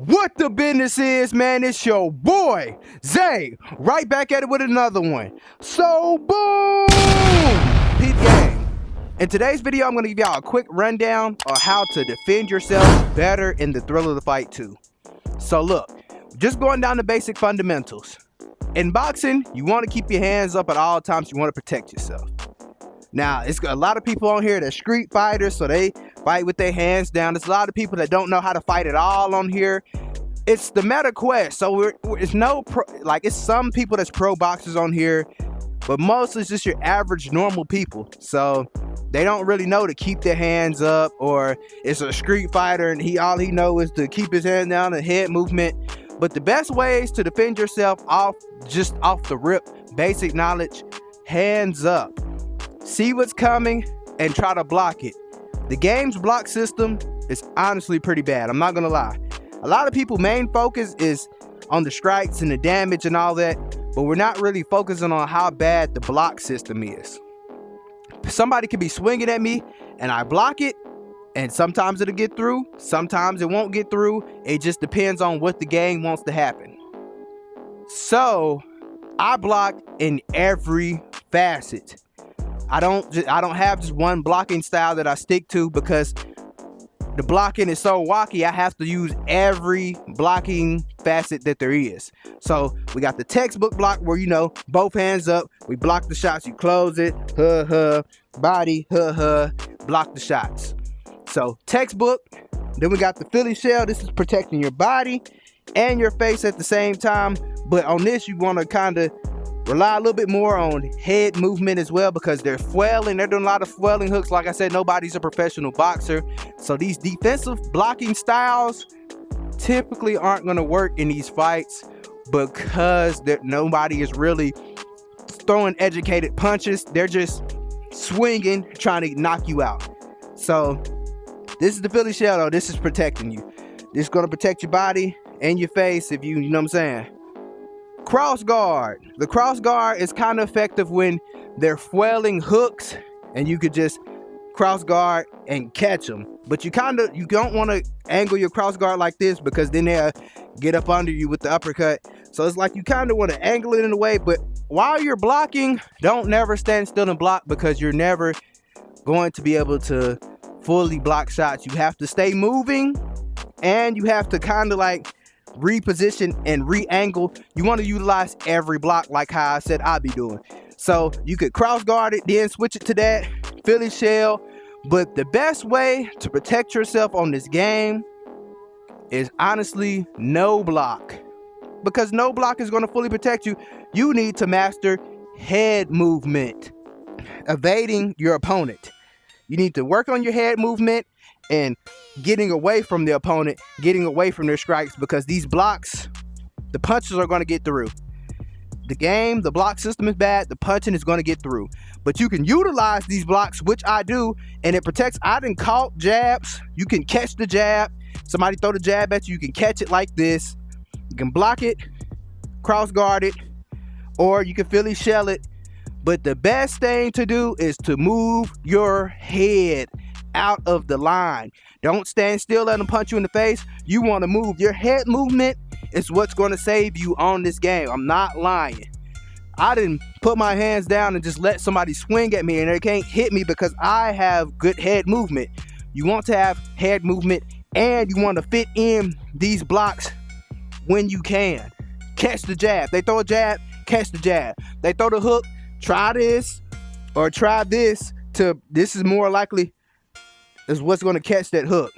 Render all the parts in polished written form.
What the business is, man? It's your boy Zay, right back at it with another one. So boom, peep game. In today's video, I'm gonna give y'all a quick rundown on how to defend yourself better in the Thrill of the Fight 2. So look, just going down the basic fundamentals. In boxing, you want to keep your hands up at all times. You want to protect yourself. Now, it's a lot of people on here that street fighters, so they fight with their hands down. There's a lot of people that don't know how to fight at all on here. It's the meta quest, so it's no pro, like it's some people that's pro boxers on here, but mostly it's just your average normal people. So they don't really know to keep their hands up, or it's a street fighter and all he knows is to keep his hand down and head movement. But the best ways to defend yourself off the rip, basic knowledge, hands up. See what's coming and try to block it. The game's block system is honestly pretty bad. I'm not gonna lie. A lot of people main focus is on the strikes and the damage and all that, but we're not really focusing on how bad the block system is. Somebody could be swinging at me and I block it, and sometimes it'll get through, sometimes it won't get through. It just depends on what the game wants to happen. So I block in every facet. I don't have just one blocking style that I stick to, because the blocking is so wacky. I have to use every blocking facet that there is. So we got the textbook block where, you know, both hands up, we block the shots, you close it, body, block the shots. So textbook. Then we got the Philly shell. This is protecting your body and your face at the same time. But on this, you want to kind of rely a little bit more on head movement as well, because they're flailing. They're doing a lot of flailing hooks. Like I said, nobody's a professional boxer. So these defensive blocking styles typically aren't going to work in these fights, because nobody is really throwing educated punches. They're just swinging, trying to knock you out. So this is the Philly shell, though. This is protecting you. This is going to protect your body and your face, if you know what I'm saying. Cross guard. The cross guard is kind of effective when they're flailing hooks and you could just cross guard and catch them. But you don't want to angle your cross guard like this, because then they'll get up under you with the uppercut. So it's like you kind of want to angle it in a way, but while you're blocking, don't never stand still and block, because you're never going to be able to fully block shots. You have to stay moving, and you have to kind of like reposition and re-angle. You want to utilize every block, like how I said I'd be doing. So you could cross guard it, then switch it to that Philly shell. But the best way to protect yourself on this game is honestly no block, because no block is going to fully protect you. You need to master head movement, evading your opponent. You need to work on your head movement and getting away from the opponent, getting away from their strikes, because these blocks, the punches are going to get through. The block system is bad. The punching is going to get through. But you can utilize these blocks, which I do, and it protects. I done caught jabs. You can catch the jab. Somebody throw the jab at you, you can catch it like this. You can block it, cross guard it, or you can Philly shell it. But the best thing to do is to move your head out of the line. Don't stand still, let them punch you in the face. You want to move. Your head movement is what's going to save you on this game. I'm not lying. I didn't put my hands down and just let somebody swing at me and they can't hit me, because I have good head movement. You want to have head movement, and you want to fit in these blocks when you can. Catch the jab. They throw a jab, catch the jab. They throw the hook, try this or try this. This is more likely is what's going to catch that hook.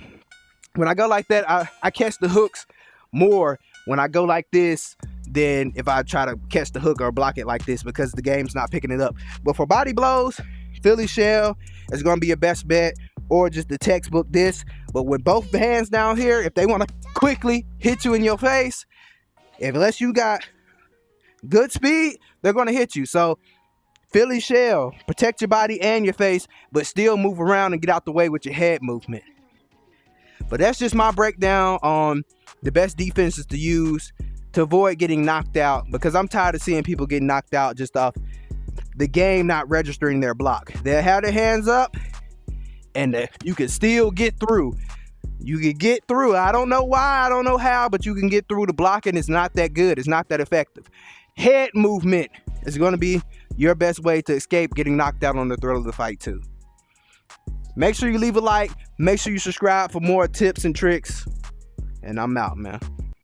When I go like that, I catch the hooks more when I go like this than if I try to catch the hook or block it like this, because the game's not picking it up. But for body blows, Philly shell is going to be your best bet, or just the textbook this. But with both hands down here, if they want to quickly hit you in your face, unless you got good speed, they're going to hit you. So Philly shell, protect your body and your face, but still move around and get out the way with your head movement. But that's just my breakdown on the best defenses to use to avoid getting knocked out, because I'm tired of seeing people getting knocked out just off the game not registering their block. They'll have their hands up and you can still get through. You can get through. I don't know why, I don't know how, but you can get through. The blocking is not that good. It's not that effective. Head movement is going to be your best way to escape getting knocked out on the thrill of the fight too. Make sure you leave a like. Make sure you subscribe for more tips and tricks. And I'm out, man.